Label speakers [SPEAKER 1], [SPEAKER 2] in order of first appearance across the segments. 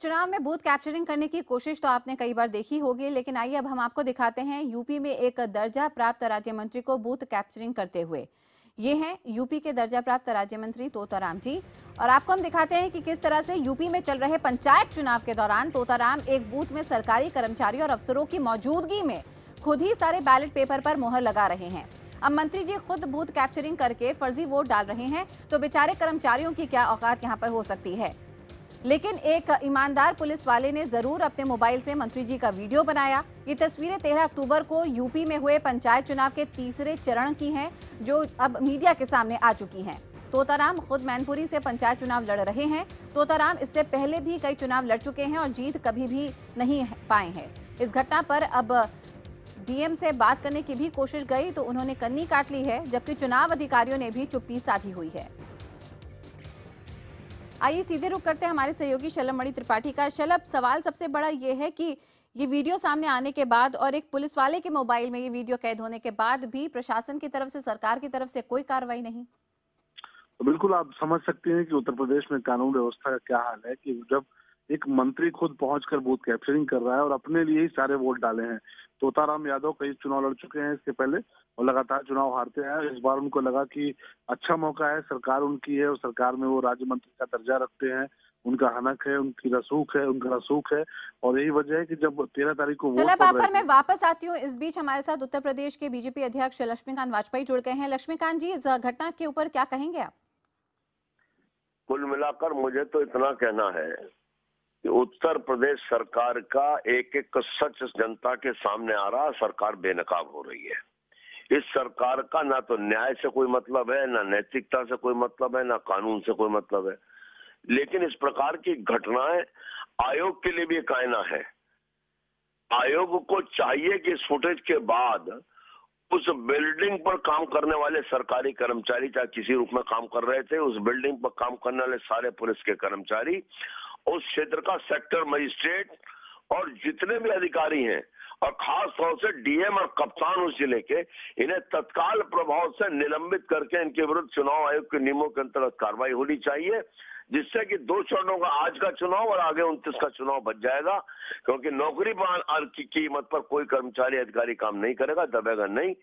[SPEAKER 1] चुनाव में booth capturing करने की कोशिश तो आपने कई बार देखी होगी, लेकिन आइए अब हम आपको दिखाते हैं यूपी में एक दर्जा प्राप्त राज्य मंत्री को बूथ कैप्चरिंग करते हुए। ये हैं यूपी के दर्जा प्राप्त राज्य मंत्री तोताराम जी, और आपको हम दिखाते हैं कि किस तरह से यूपी में चल रहे पंचायत चुनाव के दौरान तोताराम एक बूथ में सरकारी कर्मचारियों और अफसरों की मौजूदगी में खुद ही सारे बैलेट पेपर पर मुहर लगा रहे हैं। अब मंत्री जी खुद बूथ कैप्चरिंग करके फर्जी वोट डाल रहे हैं, तो बेचारे कर्मचारियों की क्या औकात यहाँ पर हो सकती है। लेकिन एक ईमानदार पुलिस वाले ने जरूर अपने मोबाइल से मंत्री जी का वीडियो बनाया। ये तस्वीरें 13 अक्टूबर को यूपी में हुए पंचायत चुनाव के तीसरे चरण की हैं, जो अब मीडिया के सामने आ चुकी हैं। तोताराम खुद मैनपुरी से पंचायत चुनाव लड़ रहे हैं। तोताराम इससे पहले भी कई चुनाव लड़ चुके हैं और जीत कभी भी नहीं पाए हैं। इस घटना पर अब डीएम से बात करने की भी कोशिश गई तो उन्होंने कन्नी काट ली है, जबकि चुनाव अधिकारियों ने भी चुप्पी साधी हुई है। आइए सीधे रुख करते हैं हमारे सहयोगी शलभ मणि त्रिपाठी का। शलभ, सवाल सबसे बड़ा ये है कि ये वीडियो सामने आने के बाद और एक पुलिस वाले के मोबाइल में ये वीडियो कैद होने के बाद भी प्रशासन की तरफ से, सरकार की तरफ से कोई कार्रवाई नहीं।
[SPEAKER 2] तो बिल्कुल आप समझ सकते हैं कि उत्तर प्रदेश में कानून व्यवस्था का क्या हाल है कि जब एक मंत्री खुद पहुंचकर बूथ कैप्चरिंग कर रहा है और अपने लिए ही सारे वोट डाले हैं। तोताराम यादव कई चुनाव लड़ चुके हैं इसके पहले और लगातार चुनाव हारते हैं। इस बार उनको लगा कि अच्छा मौका है, सरकार उनकी है और सरकार में वो राज्य मंत्री का दर्जा रखते हैं, उनका हनक है, उनकी रसूख है, उनका रसूख है। और यही वजह है कि जब 13 तारीख को वोट पड़ रहे थे।
[SPEAKER 1] मैं वापस आती हूँ। इस बीच हमारे साथ उत्तर प्रदेश के बीजेपी अध्यक्ष लक्ष्मीकांत वाजपेयी जुड़ गए हैं। लक्ष्मीकांत जी, इस घटना के ऊपर क्या कहेंगे आप?
[SPEAKER 3] कुल मिलाकर मुझे तो इतना कहना है कि उत्तर प्रदेश सरकार का एक एक सच जनता के सामने आ रहा, सरकार बेनकाब हो रही है। इस सरकार का ना तो न्याय से कोई मतलब है, ना नैतिकता से कोई मतलब है, ना कानून से कोई मतलब है। लेकिन इस प्रकार की घटनाएं आयोग के लिए भी एक आईना है। आयोग को चाहिए कि इस फुटेज के बाद उस बिल्डिंग पर काम करने वाले सरकारी कर्मचारी, चाहे किसी रूप में काम कर रहे थे, उस बिल्डिंग पर काम करने वाले सारे पुलिस के कर्मचारी, उस क्षेत्र का सेक्टर मजिस्ट्रेट और जितने भी अधिकारी हैं, और खास तौर से डीएम और कप्तान उस जिले के, इन्हें तत्काल प्रभाव से निलंबित करके इनके विरुद्ध चुनाव आयोग के नियमों के अंतर्गत कार्रवाई होनी चाहिए, जिससे कि 2 चरणों का, आज का चुनाव और आगे 29 का चुनाव बच जाएगा। क्योंकि नौकरी की कीमत पर कोई कर्मचारी अधिकारी काम नहीं करेगा, दबेगा नहीं।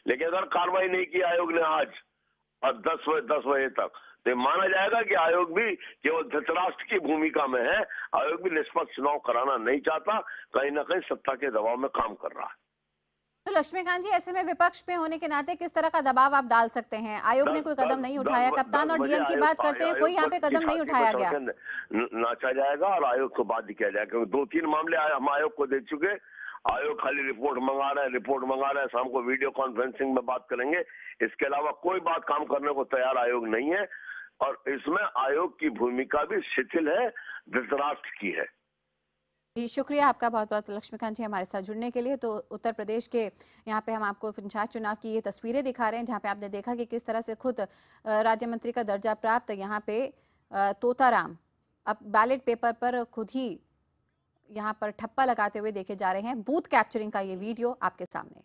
[SPEAKER 3] लेकिन अगर कार्रवाई नहीं की आयोग ने आज और 10 बजे तक, तो माना जाएगा कि आयोग भी केवल धृतराष्ट्र की भूमिका में है। आयोग भी निष्पक्ष चुनाव कराना नहीं चाहता, कहीं ना कहीं सत्ता के दबाव में काम कर रहा है।
[SPEAKER 1] तो लक्ष्मीकांत जी, ऐसे में विपक्ष में होने के नाते किस तरह का दबाव आप डाल सकते हैं? आयोग ने कोई कदम नहीं उठाया, कप्तान और डीएम की बात करते हैं, कोई यहाँ पे कदम नहीं उठाया गया।
[SPEAKER 3] नाचा जाएगा और आयोग को बाध्य किया जाएगा, क्योंकि 2-3 मामले हम आयोग को दे चुके। आयोग खाली रिपोर्ट मंगा रहे हैं, शाम को वीडियो कॉन्फ्रेंसिंग में बात करेंगे। इसके अलावा कोई बात काम करने को तैयार आयोग नहीं है, और इसमें आयोग की भूमिका भी शिथिल है, धृतराष्ट्र की है।
[SPEAKER 1] जी शुक्रिया आपका बहुत बहुत लक्ष्मीकांत जी हमारे साथ जुड़ने के लिए। तो उत्तर प्रदेश के यहाँ पे हम आपको पंचायत चुनाव की ये तस्वीरें दिखा रहे हैं, जहाँ पे आपने देखा कि किस तरह से खुद राज्य मंत्री का दर्जा प्राप्त यहाँ पे तोताराम अब बैलेट पेपर पर खुद ही यहाँ पर ठप्पा लगाते हुए देखे जा रहे हैं। बूथ कैप्चरिंग का ये वीडियो आपके सामने।